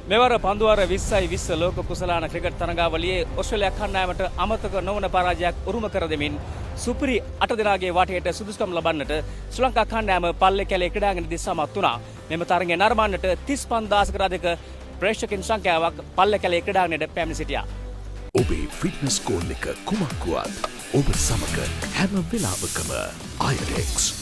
මෙවර පන්දුවර 20යි 20 ලෝක කුසලාන ක්‍රිකට් තරඟාවලියේ ඔස්ට්‍රේලියා කණ්ඩායමට අමතක නොවන පරාජයක් උරුම කර දෙමින් සුපිරි 8 දෙනාගේ වටේට සුදුසුකම් ලබන්නට ශ්‍රී ලංකා කණ්ඩායම පල්ලේ කැලේ ක්‍රීඩාංගණයේදී සමත් වුණා. මෙම තරඟය නරඹන්නට 35000කට අධික ප්‍රේක්ෂකයන් සංඛ්‍යාවක් පල්ලේ කැලේ ක්‍රීඩාංගණයට පැමිණ සිටියා. ඔබේ ෆිට්නස් ගෝල් එක කුමක් වුවත් ඔබ සමග හැම වෙලාවකම IRX.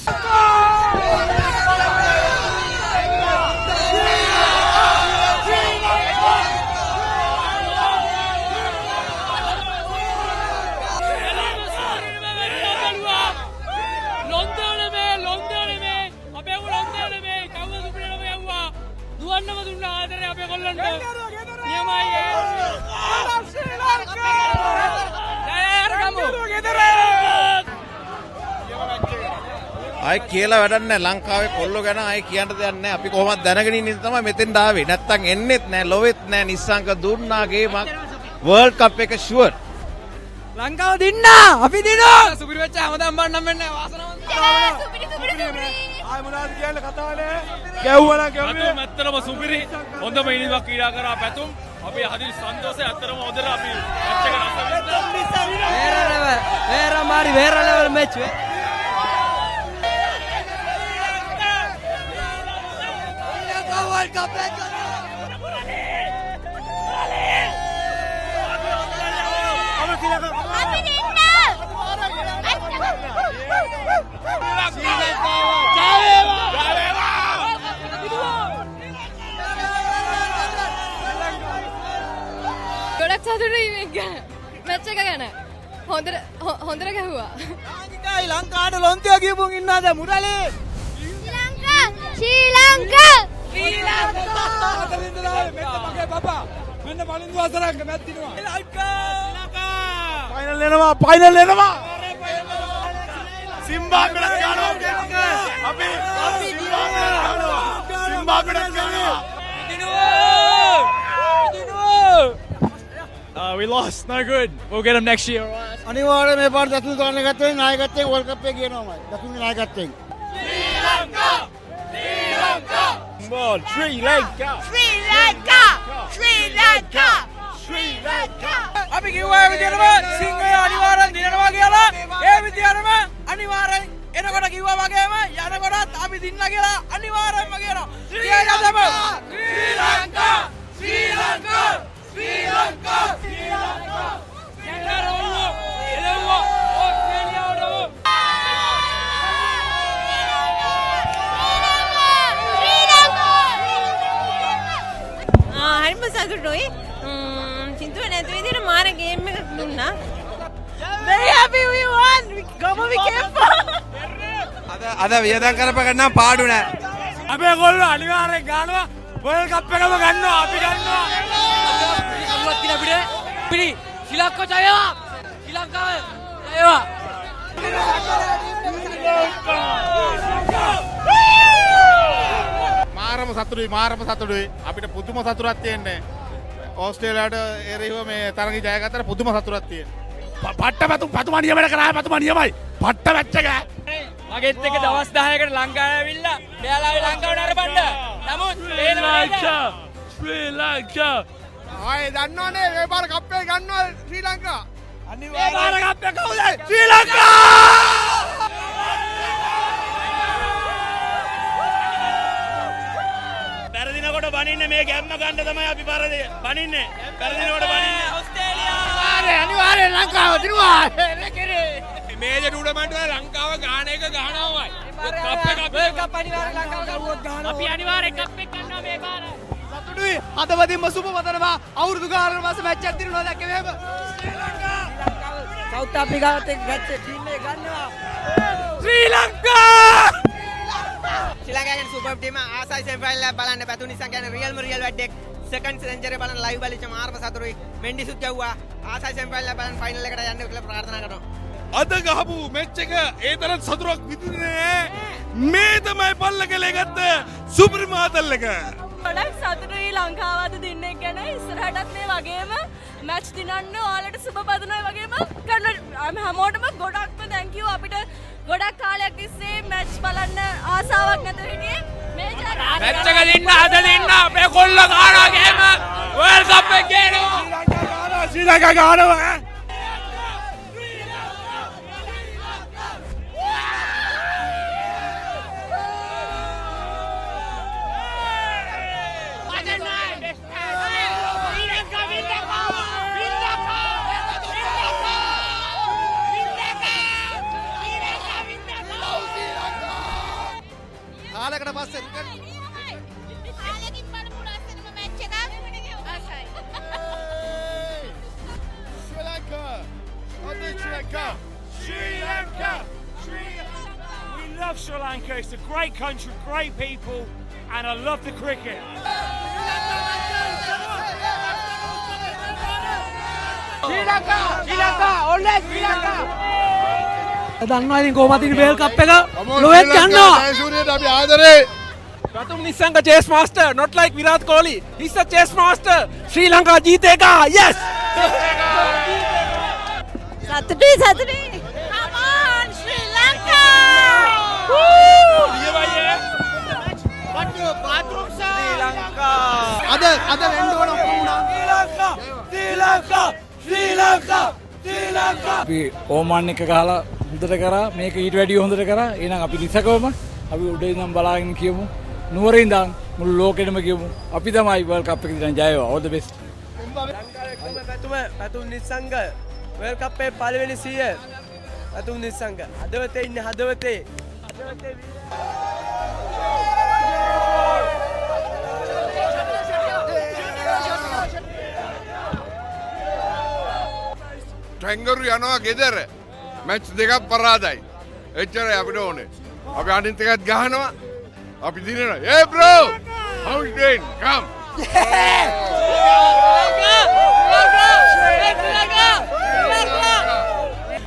ආයි කියලා වැඩක් නැහැ ලංකාවේ කොල්ලෝ ගැන ආයි කියන්න දෙයක් නැහැ අපි කොහොමද දැනගෙන ඉන්නේ තමයි මෙතෙන්ට ආවේ නැත්තම් එන්නෙත් නැහැ ලොවෙත් නැහැ නිස්සංක දුන්නා ගේමක් වර්ල්ඩ් කප් එක ෂුවර් ලංකාව දින්නා අපි දිනවා සුපිරි වෙච්ච හැමදාම බන්නම් වෙන්නේ වාසනාවන්ත ආයි මොනවද කියන්නේ කතාවනේ ගැව්වා නම් ගැව්වේ ඇත්තටම සුපිරි හොඳම ඉනිමක් ක්‍රීඩා කරා පැතුම් අපි හදිසි සන්තෝෂයි ඇත්තටම හොඳට අපි මැච් එක රස විඳා வேற level match World Cup ගොඩක් සතුටුයි මේක ගැන මැච් එක ගැන හොඳට ගැහුවා ආනිකයි ලංකාවට ලොන්තිය කියපුන් ඉන්නවද මුරලේ ශ්‍රී ලංකා මගේ පපා මෙන්න පලින්දු අසරංග මැච් දිනවා ෆයිනල් එනවා සිම්බාබ්වෙට ගන්නවා අපි සිම්බාබ්වෙට ගන්නවා we lost no good we'll get them next year අනිවාර්යයෙන් මේ පාර දකුණු තරණ ගත්තේ නායකත්වයෙන් වර්ල්ඩ් කප් එක ගියනවාමයි දකුණු නායකත්වයෙන් බෝල් ශ්‍රී ලංකා අපි කිව්වා ඒ විදිහටම සිංහය අනිවාර්යෙන් දිනනවා කියලා ඒ විදිහටම අනිවාර්යෙන් එනකොට කිව්වා වගේම යනකොටත් අපි දින්න කියලා අනිවාර්යෙන්ම කියනවා ශ්‍රී ලංකා ශ්‍රී ලංකා ශ්‍රී ලංකා ශ්‍රී ලංකා හරිම සතුටුයි චින්තුව නැති විදිහට මාර ගේම් එකක් දුන්නා very happy we won ගම we came අද වියදම් කරපගන්න පාඩු නෑ අපේ ගොල්ලෝ අනිවාර්යෙන් ගන්නවා වර්ල්ඩ් කප් එකම ගන්නවා අපි ගන්නවා කවුරුත් කියන අපිට පිළි ශ්‍රී ලංකාව ජයවා ශ්‍රී ලංකාව ජයවා මාරම සතුටුයි අපිට පුදුම සතුටක් තියෙන්නේ ඕස්ට්‍රේලියාවට එරෙහිව මේ තරගය ජය ගත්තට පුදුම සතුටක් තියෙනවා පට්ට පතුම නියමයට කරා පතුම නියමයි පට්ට මැච් එක මගෙත් එක දවස් 10කට ලංකාව ඇවිල්ලා මෙයාලාගේ ලංකාවට අරපන්න නමුත් ශ්‍රී ලංකා ආයේ දන්නවනේ මේ පාර කප් එක ගන්නවා ශ්‍රී ලංකා අනිවාර්යෙන් කප් එක කවුද ශ්‍රී ලංකා පෙරදිනකොට බනින්නේ මේ ගැම්ම ගන්න තමයි අපි බනින්නේ පෙරදිනකොට බනින්නේ ඔස්ට්‍රේලියා අනිවාර්යෙන් ලංකාව දිනුවා මේජර් ටූර්නමන්ට් වල ලංකාව ගාන එක ගහනවාමයි කප් අනිවාර්යෙන් ලංකාව දරුවොත් ගන්නවා අපි අනිවාර්යෙන් කප් එක ගන්නවා මේ පාර සතුටුයි හදවතින්ම සුබ පතනවා අවුරුදු ගානකට පස්සේ මැච් එකක් දිනනවා දැක්කේ මේක සවුත් අප්‍රිකාවත් එක්ක ගත්ත ටීම් එක ගන්නවා ශ්‍රී ලංකා ශ්‍රී ලංකාවේ සුපර් ටීම ආසයි සෙමිෆයිනල් එක බලන්න පැතු නිසා කියන්නේ රියල්ම රියල් වැඩක් සෙකන්ඩ් සෙන්චරි බලන්න ලයිව් බලච්ච මාර්ම සතුරුයි මෙන්ඩිසුත් ගැව්වා ආසයි සෙමිෆයිනල් එක බලන්න ෆයිනල් එකට යන්න කියලා ප්‍රාර්ථනා කරනවා අද ගහපු මැච් එක ඒ තරම් සතුටක් විඳින්නේ මේ තමයි පල්ල කලේ ගත්ත සුපිරිම ආතල් එක ගොඩක් සතුටුයි ලංකාව අද දින්නේ ගැන ඉස්සරහටත් මේ වගේම මැච් දිනන්න ඔයාලට සුබ පතනවා වගේම කරන හැමෝටම ගොඩක්ම thank you අපිට ගොඩක් කාලයක් තිස්සේ මැච් බලන්න ආසාවක් නැතුව හිටියේ මේ මැච් එක දින්න අද දින්න අපේ කොල්ල ගානවා ගේම කප් එක ගේනවා. ශ්‍රී ලංකා ගානවා. කාලයකට පස්සේ කාලෙකින් බලමු ලස්සනම මැච් එකක්. ආසයි. Sri Lanka. Sri Lanka. Sri Lanka. We love Sri Lanka. It's a great country, great people, and I love the cricket. ශ්‍රී ලංකා ඔල්ලේ ශ්‍රී ලංකා දන්නවා ඉතින් කොහොමද ඉතින් වර්ල්ඩ් කප් එක ලොවෙත් ගන්නවා ජයසූරියට අපි ආදරේ. ප්‍රථම නිසංග chess master not like Virat Kohli he's a chess master Sri Lanka ජීතේगा yes සතුටුයි සතුටුයි. Come on Sri Lanka! අද වෙන්න ඕන වුණා ශ්‍රී ලංකා අපි ඕමන් එක ගහලා හොඳට කරා මේක ඊට වැඩිය හොඳට කරා එහෙනම් අපි නිසකවම අපි උඩ ඉඳන් බලාගෙන කියමු නුවරින් ඉඳන් මුළු ලෝකෙටම කියමු අපි තමයි වර්ල්ඩ් කප් එක දින ජය වේවා all the best Pathum Nissanka world cup එකේ පළවෙනි සිය පැතුම් නිසංග හදවතේ ඉන්නේ හදවතේ ටැංගරු යනවා ගෙදර. මැච් දෙකක් පරාදයි. එච්චරයි අපිට ඕනේ. අපි අනිත් එකත් ගහනවා. අපි දිනනවා. Hey bro! How you doing? Come.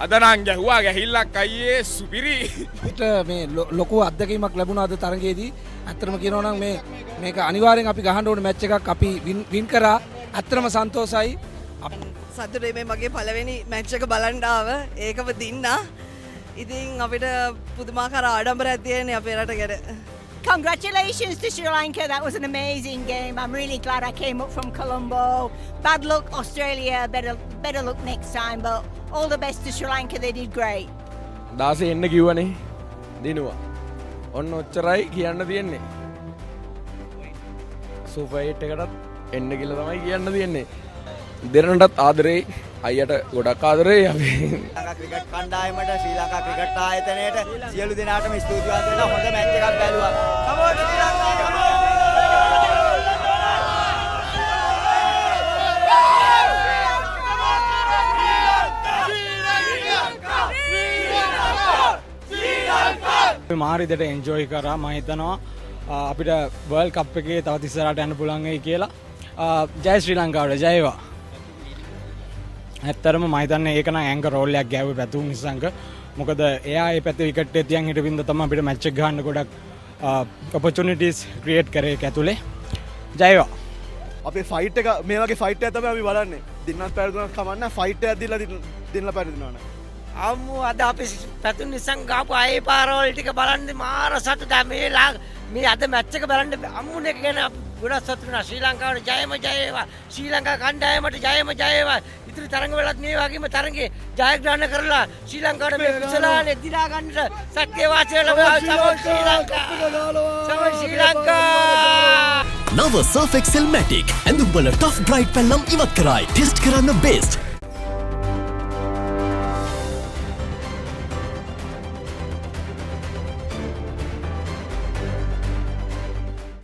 අද නම් ගැහුවා ගැහිල්ලක් අයියේ සුපිරි. මේ ලොකු අත්දැකීමක් ලැබුණා අද තරගයේදී ඇත්තටම කියනවා නම් මේක අනිවාර්යෙන් අපි ගහන්න ඕනේ මැච් එකක් අපි වින් කරා ඇත්තටම සන්තෝසයි සතුටුයි මේ මගේ පළවෙනි මැච් එක බලන්න ආව. ඒකම දින්නා. ඉතින් අපිට පුදුමාකාර ආඩම්බරයක් තියෙනවා අපේ රටකට. Congratulations to Sri Lanka. That was an amazing game. I'm really glad I came up from Colombo. Bad luck, Australia. Better luck next time. But all the best to Sri Lanka. They did great. දාසේ එන්න කිව්වනේ දිනුවා ඔන්න ඔච්චරයි කියන්න තියෙන්නේ super 8 එකටත් එන්න කියලා තමයි කියන්න තියෙන්නේ දෙරණටත් ආදරේ අයියට ගොඩක් ආදරේ අපි ලංකා ක්‍රිකට් කණ්ඩායමට ශ්‍රී ලංකා ක්‍රිකට් ආයතනයට සියලු දෙනාටම ස්තුතිවන්ත වෙනවා හොඳ මැච් එකක් බැලුවා. Come on Sri Lanka come on! මාරිදට එන්ජොයි කරා මම හිතනවා අපිට වර්ල්ඩ් කප් එකේ තවත් ඉස්සරහට යන්න පුළුවන් වෙයි කියලා ජය ශ්‍රී ලංකාවට ජය වේවා ඇත්තටම මම හිතන්නේ ඒක නම් ඇංකර් රෝල් එකක් ගෑවුවේ පැතුම් නිසංග මොකද එයා ඒ පැත්තේ විකට් එක තියන් හිටවින්ද තමයි අපිට මැච් එක ගන්න ගොඩක් ඔපචුනිටිස් ක්‍රියේට් කරේ ඒක ඇතුලේ ජය වේවා අපේ ෆයිට් එක මේ වගේ ෆයිට් එකක් තමයි අපි බලන්නේ දිනවත් පැරදුනක් කමන්න ෆයිට් එකක් දීලා දිනලා පැරදුනවනේ අම්මු අද අපි පැතුම් නිසං ගාපු අය පාරවල් ටික බලන්න මාර සතුටක් මේ අද මැච් එක බලන්න අම්මුන එක ගැන ගොඩක් සතුටු වෙනවා ශ්‍රී ලංකාවට ජයම ජය වේවා ශ්‍රී ලංකා කණ්ඩායමට ජයම ජය වේවා ඉතිරි තරඟ වලත් මේ වගේම තරඟේ ජයග්‍රහණ කරලා ශ්‍රී ලංකාවට මේ කුසලානේ දිනා ගන්නට ශක්තිය වාසිය ලැබුවා ශ්‍රී ලංකා නව Surf Excel Matic ඇඳුම්වල ටෆ් බ්‍රයිට් පැල්ලම් ඉවත් කරයි ටෙස්ට් කරන්න බෙස්ට්